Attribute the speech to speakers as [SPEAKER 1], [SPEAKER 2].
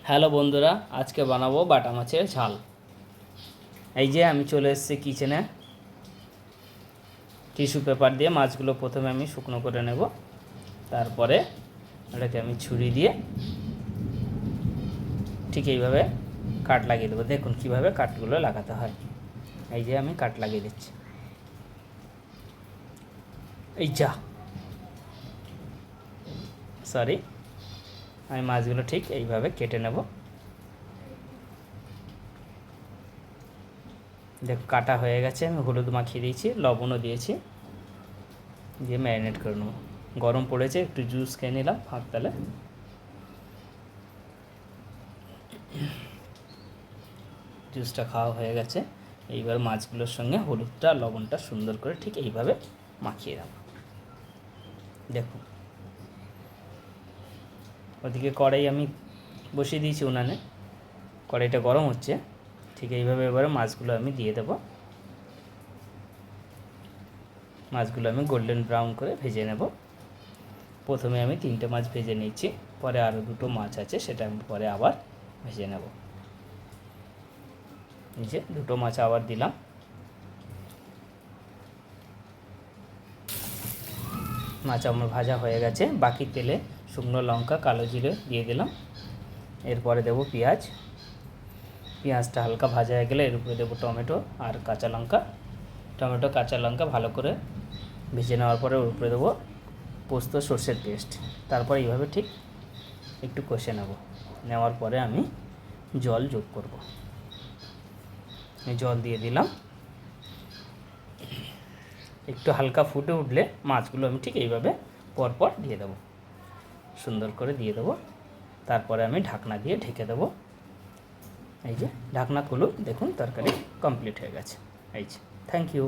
[SPEAKER 1] Hello বন্ধুরা, আজকে বানাবো বাটা মাছের ঝাল। এই যে আমি চলে এসেছি কিচেনে। টিস্যু পেপার দিয়ে মাছগুলো প্রথমে আমি শুকনো করে নেব, তারপরে এটাকে আমি ছুরি দিয়ে ঠিক এইভাবে কাট লাগিয়ে দেবো। দেখুন কীভাবে কাটগুলো লাগাতে হয়। এই যে আমি কাট লাগিয়ে দিচ্ছি। এই যা সরি, আমি মাছগুলো ঠিক এইভাবে কেটে নেব। দেখো কাটা হয়ে গেছে, আমি হলুদ মাখিয়ে দিয়েছি, লবণও দিয়েছি, দিয়ে ম্যারিনেট করে নেব। গরম পড়েছে, একটু জুস খেয়ে নিলাম হাত তালে। জুসটা খাওয়া হয়ে গেছে। এইবার মাছগুলোর সঙ্গে হলুদটা লবণটা সুন্দর করে ঠিক এইভাবে মাখিয়ে দেব। দেখুন ওদিকে কড়াই আমি বসিয়ে দিয়েছি উনানে, কড়াইটা গরম হচ্ছে। ঠিক এইভাবে এবারে মাছগুলো আমি দিয়ে দেব। মাছগুলো আমি গোল্ডেন ব্রাউন করে ভেজে নেব। প্রথমে আমি 3টে মাছ ভেজে নিচ্ছি, পরে আরও 2টো মাছ আছে, সেটা আমি পরে আবার ভেজে নেব। এই যে 2টো মাছ আবার দিলাম। মাছ আমার ভাজা হয়ে গেছে। বাকি তেলে শুকনো লঙ্কা, কালো জিরে দিয়ে দিলাম। এরপরে দেবো পেঁয়াজ। পেঁয়াজটা হালকা ভাজা হয়ে গেলে এর উপরে দেবো টমেটো আর কাঁচা লঙ্কা। টমেটো কাঁচা লঙ্কা ভালো করে ভেজে নেওয়ার পরে ওর উপরে দেবো পোস্ত সর্ষের পেস্ট। তারপর এইভাবে ঠিক একটু কষে নেওয়ার পরে আমি জল যোগ করব। জল দিয়ে দিলাম। একটু হালকা ফুটে উঠলে মাছগুলো আমি ঠিক এইভাবে পরপর দিয়ে দেবো, সুন্দর করে দিয়ে দেবো। তারপরে আমি ঢাকনা দিয়ে ঢেকে দেবো। এই যে ঢাকনা খুলুন, দেখুন তরকারি কমপ্লিট হয়ে গেছে। এই যে, থ্যাংক ইউ।